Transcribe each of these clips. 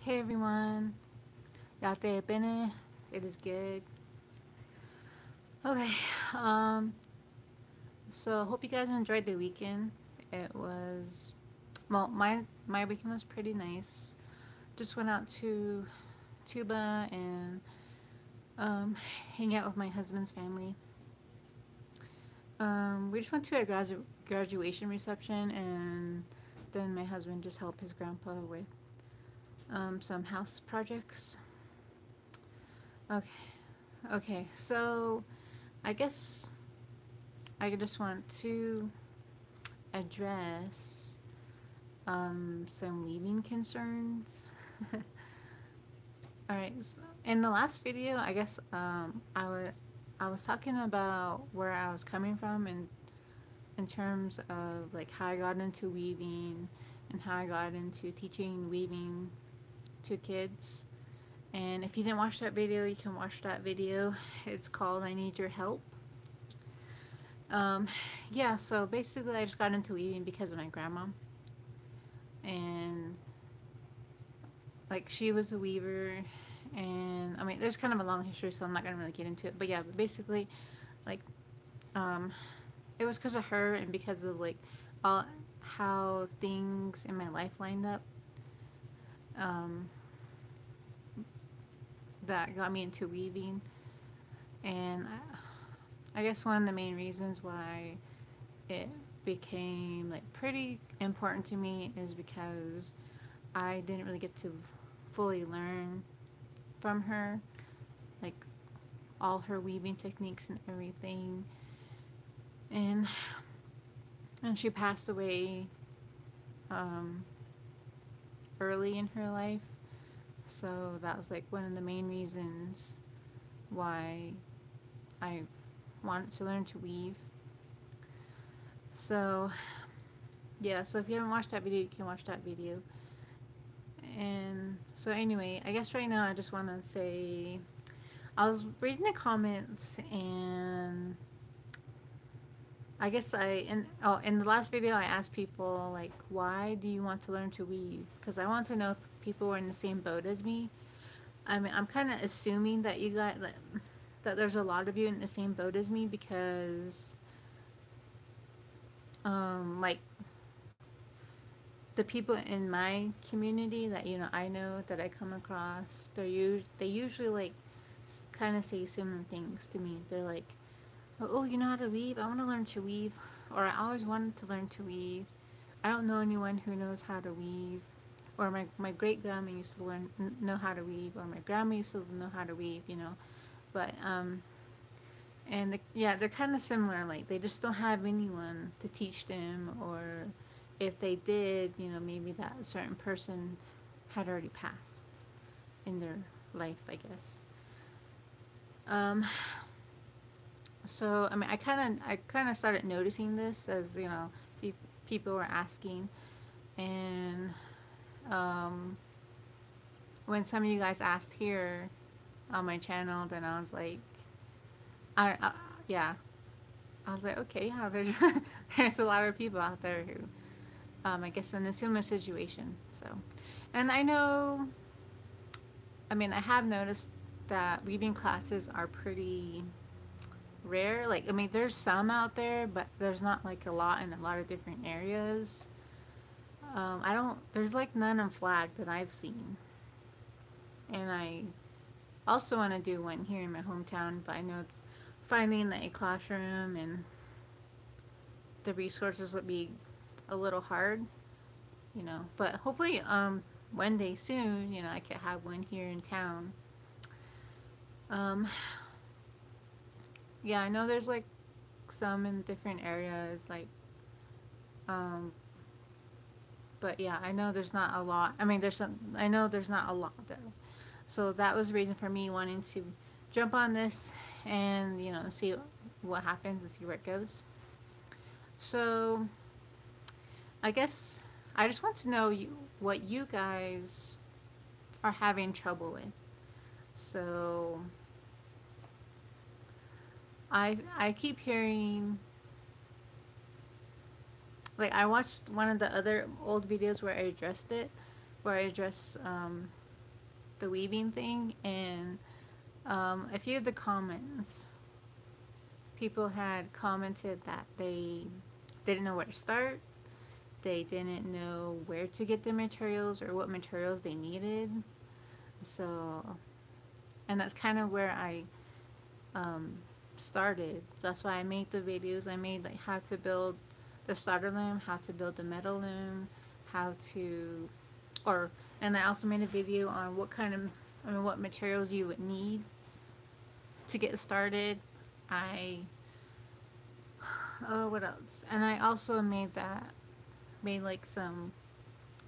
Hey everyone, Yate Bene. It is good. Okay, um, so hope you guys enjoyed the weekend. It was my weekend was pretty nice. Just went out to Tuba and um, hang out with my husband's family. We just went to a graduation reception, and then my husband just helped his grandpa with some house projects. Okay, so I guess I just want to address some weaving concerns. All right. So in the last video, I guess I was talking about where I was coming from and in terms of like how I got into weaving and how I got into teaching weaving to kids. And if you didn't watch that video, you can watch that video. It's called "I Need Your Help." Um, yeah. So basically, I just got into weaving because of my grandma, and like she was a weaver, and I mean there's kind of a long history, so I'm not gonna really get into it, but yeah, but basically like um it was because of her and because of like all how things in my life lined up, um that got me into weaving. And I guess one of the main reasons why it became like pretty important to me is because I didn't really get to fully learn from her, like all her weaving techniques and everything. And she passed away um, early in her life, so that was like one of the main reasons why I wanted to learn to weave. So yeah, so if you haven't watched that video, you can watch that video. And so anyway, I guess right now I just want to say I was reading the comments, and I guess in the last video I asked people like, why do you want to learn to weave? Because I want to know if people were in the same boat as me. I mean, I'm kind of assuming that you got that there's a lot of you in the same boat as me, because like the people in my community that I know, that I come across, they usually like kind of say similar things to me. They're like, oh, you know how to weave? I want to learn to weave, or I always wanted to learn to weave. I don't know anyone who knows how to weave. Or my great grandma used to know how to weave, or my grandma used to know how to weave. But and yeah, they're kind of similar. Like they just don't have anyone to teach them, or if they did, maybe that certain person had already passed in their life, I guess. Um, so I mean, I kind of started noticing this as pe- people were asking, and um, when some of you guys asked here on my channel, then I was like, I yeah, I was like, okay, yeah, there's there's a lot of people out there who, I guess, in a similar situation. So, and I know, I mean, I have noticed that weaving classes are pretty rare. Like, I mean, there's some out there, but there's not like a lot in a lot of different areas. I don't. There's like none in Flag that I've seen, and I also want to do one here in my hometown. But I know finding a classroom and the resources would be a little hard. But hopefully, one day soon, I could have one here in town. Um, yeah, I know there's like some in different areas, like, um, but yeah, I know there's not a lot. I mean, I know there's not a lot though. So that was the reason for me wanting to jump on this and, see what happens and see where it goes. So I guess I just want to know what you guys are having trouble with. So I keep hearing, I watched one of the other old videos where I addressed it, where I addressed the weaving thing, and a few of the comments, people had commented that they didn't know where to start. They didn't know where to get the materials or what materials they needed. So, and that's kind of where I started. That's why I made the videos. I made like how to build the starter loom, how to build the metal loom, how to, or, and I also made a video on what kind of, I mean, what materials you would need to get started. What else? And I also made like some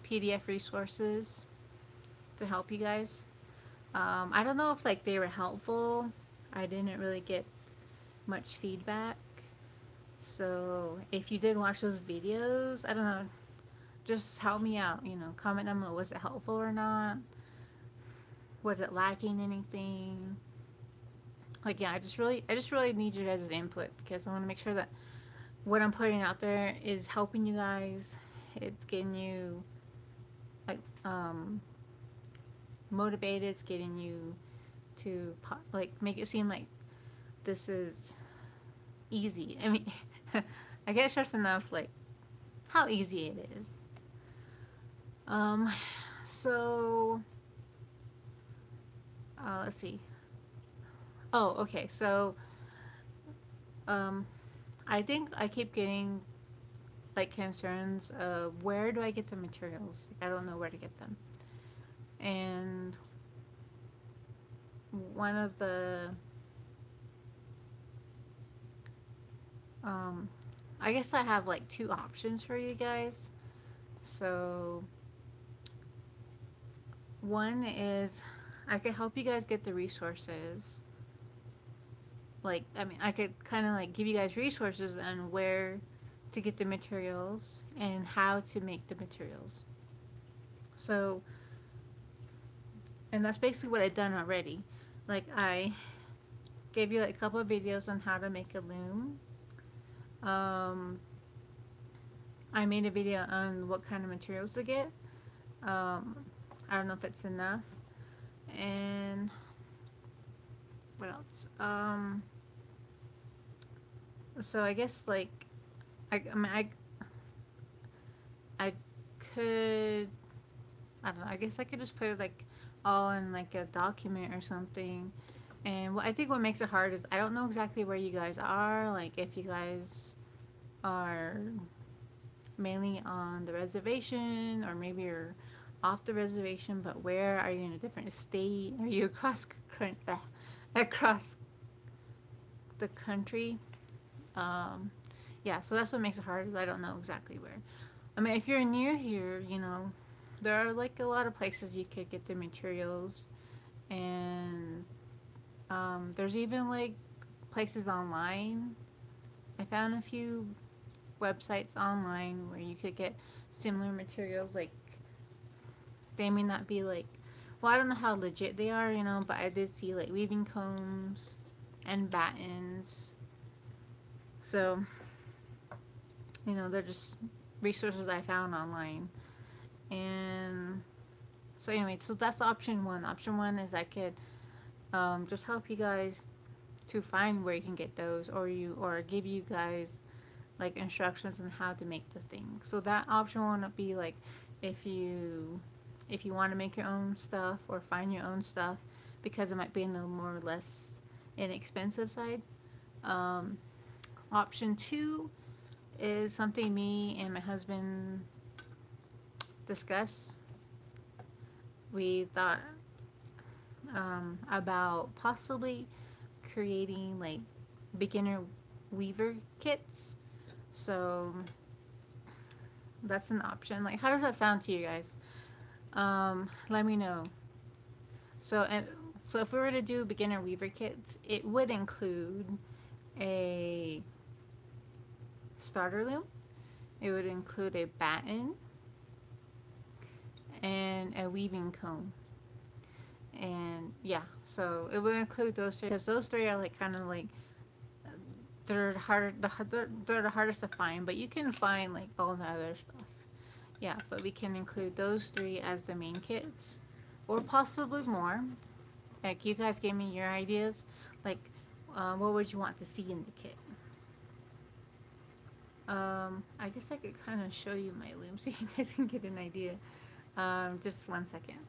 PDF resources to help you guys. I don't know if like they were helpful. I didn't really get much feedback. So if you did watch those videos, I don't know, just help me out, comment down below. Was it helpful or not? Was it lacking anything? Like, yeah, I just really need you guys' input, because I want to make sure that what I'm putting out there is helping you guys. It's getting you like motivated. It's getting you to like make it seem like this is easy. I mean, I can't stress enough like how easy it is. So let's see. Oh, okay. So I think I keep getting like concerns of where do I get the materials? Like, I don't know where to get them. And one of the I guess I have like two options for you guys. So one is I could help you guys get the resources. Like, I mean, I could kind of like give you guys resources on where to get the materials and how to make the materials. So, and that's basically what I've done already. Like, I gave you like a couple of videos on how to make a loom. I made a video on what kind of materials to get. I don't know if it's enough. And what else? So I guess like I mean I could, I don't know, I guess I could just put it like all in like a document or something. And I think what makes it hard is I don't know exactly where you guys are. Like, if you guys are mainly on the reservation, or maybe you're off the reservation, but where are you? In a different state? Are you across the country? Yeah, so that's what makes it hard, is I don't know exactly where. I mean, if you're near here, there are like a lot of places you could get the materials, and there's even like places online. I found a few websites online where you could get similar materials. Like, they may not be like, well, I don't know how legit they are, but I did see like weaving combs and battens. So, they're just resources I found online. And so anyway, so that's option one. Option one is I could just help you guys to find where you can get those, or give you guys like instructions on how to make the thing. So that option won't be like if you want to make your own stuff or find your own stuff, because it might be in the more or less inexpensive side. Option two is something me and my husband discussed. We thought about possibly creating like beginner weaver kits. So that's an option. Like, how does that sound to you guys? Let me know. So if we were to do beginner weaver kits, it would include a starter loom. It would include a batten and a weaving comb. And yeah, so it would include those three, because those three are like kind of like they're the hardest to find, but you can find like all the other stuff. Yeah, but we can include those three as the main kits. or possibly more. Like, you guys gave me your ideas. Like, what would you want to see in the kit? I guess I could kind of show you my loom so you guys can get an idea. Just one second.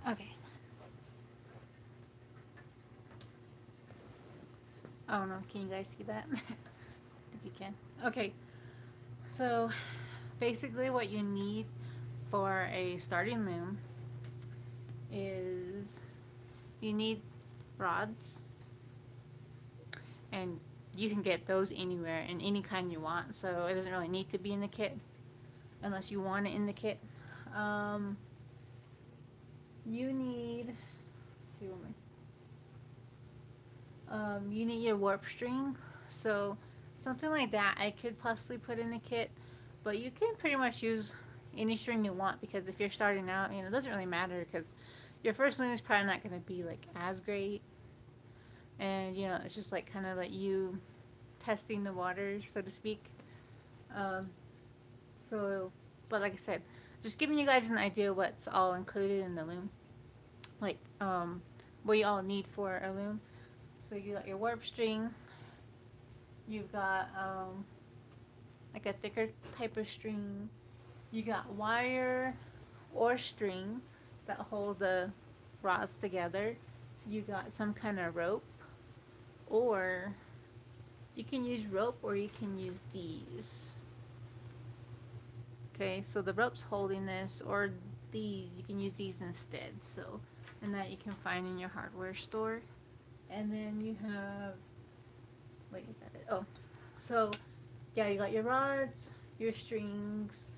Okay. I don't know. Can you guys see that? If you can. Okay. So, basically, what you need for a starting loom is you need rods, and you can get those anywhere in any kind you want, so it doesn't really need to be in the kit unless you want it in the kit. You need you need your warp string, so something like that I could possibly put in the kit, but you can pretty much use any string you want, because if you're starting out, it doesn't really matter, because your first loom is probably not going to be like as great, and it's just like kind of like you testing the waters, so to speak. um, so but like I said, just giving you guys an idea what's all included in the loom, like what you all need for a loom. So you got your warp string, you've got like a thicker type of string, you got wire or string that hold the rods together, you got some kind of rope, or you can use rope or you can use these. Okay, so the rope's holding this, or these, you can use these instead. So, and that you can find in your hardware store. And then you have, wait, is that it? Oh, so yeah, you got your rods, your strings,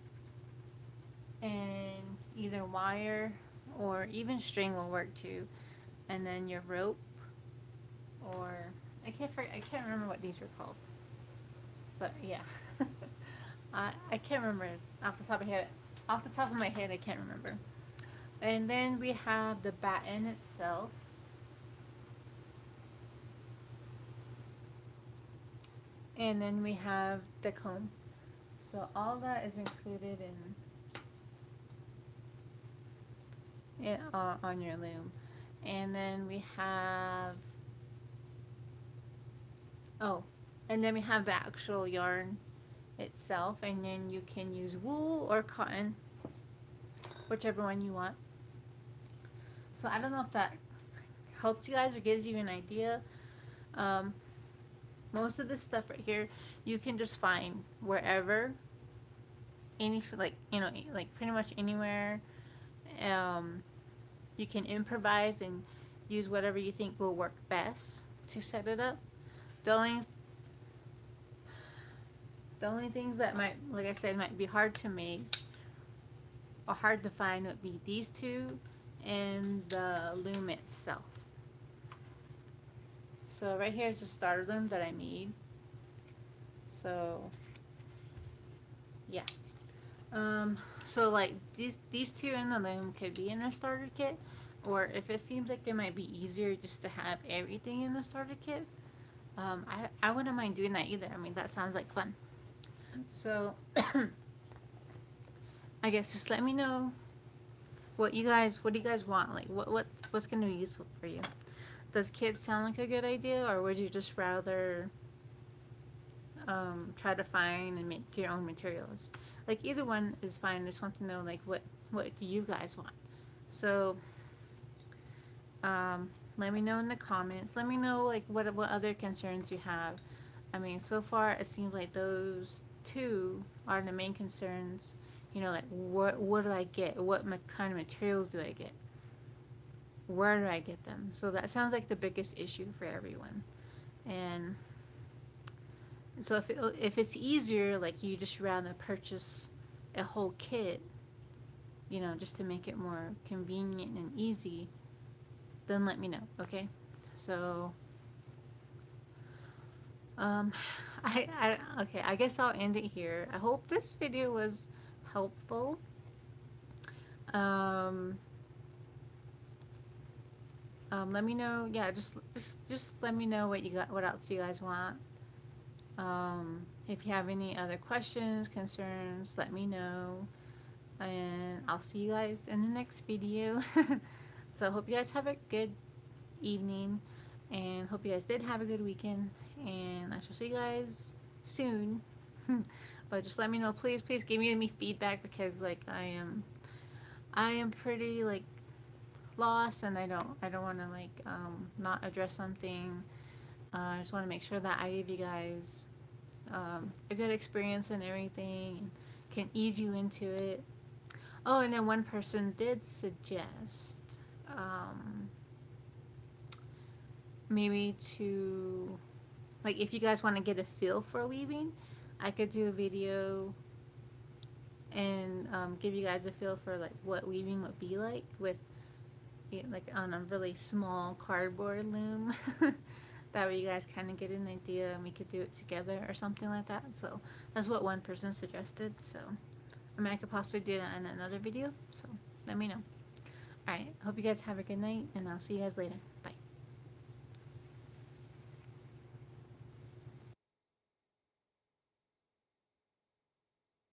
and either wire or even string will work too. And then your rope, or I can't remember what these were called. But yeah, I can't remember off the top of my head. Off the top of my head, I can't remember. And then we have the batten itself. And then we have the comb. So all that is included on your loom. And then we have, oh, and then we have the actual yarn itself, and then you can use wool or cotton, whichever one you want. So I don't know if that helps you guys or gives you an idea. Most of this stuff right here you can just find wherever, like pretty much anywhere. You can improvise and use whatever you think will work best to set it up. The only things that might, like I said, might be hard to make or hard to find would be these two and the loom itself. So right here is the starter loom that I made. So yeah. So like these two in the loom could be in a starter kit, or if it seems like it might be easier just to have everything in the starter kit, I wouldn't mind doing that either. I mean, that sounds like fun. So I guess just let me know what do you guys want? Like what's gonna be useful for you? Does kit sound like a good idea, or would you just rather try to find and make your own materials? Like either one is fine. I just want to know like what do you guys want? So let me know in the comments. Let me know like what other concerns you have. I mean, so far it seems like those two are the main concerns. Like what do I get? What kind of materials do I get? Where do I get them? So that sounds like the biggest issue for everyone. And so if it's easier, like you just rather purchase a whole kit, you know, just to make it more convenient and easy, then let me know, okay? So, um, okay, I guess I'll end it here. I hope this video was helpful. Um, let me know, yeah, just let me know what you got, what else you guys want. If you have any other questions, concerns, let me know. And I'll see you guys in the next video. So I hope you guys have a good evening, and hope you guys did have a good weekend, and I shall see you guys soon. But just let me know, please give me feedback, because like I am pretty like lost, and I don't want to like not address something. I just want to make sure that I give you guys a good experience and everything, and can ease you into it. Oh, and then one person did suggest maybe to, like, if you guys want to get a feel for weaving, I could do a video and give you guys a feel for like what weaving would be like with, like, on a really small cardboard loom. That way you guys kind of get an idea, and we could do it together or something like that. So that's what one person suggested. So I mean, I could possibly do that in another video. So let me know. Alright, hope you guys have a good night, and I'll see you guys later.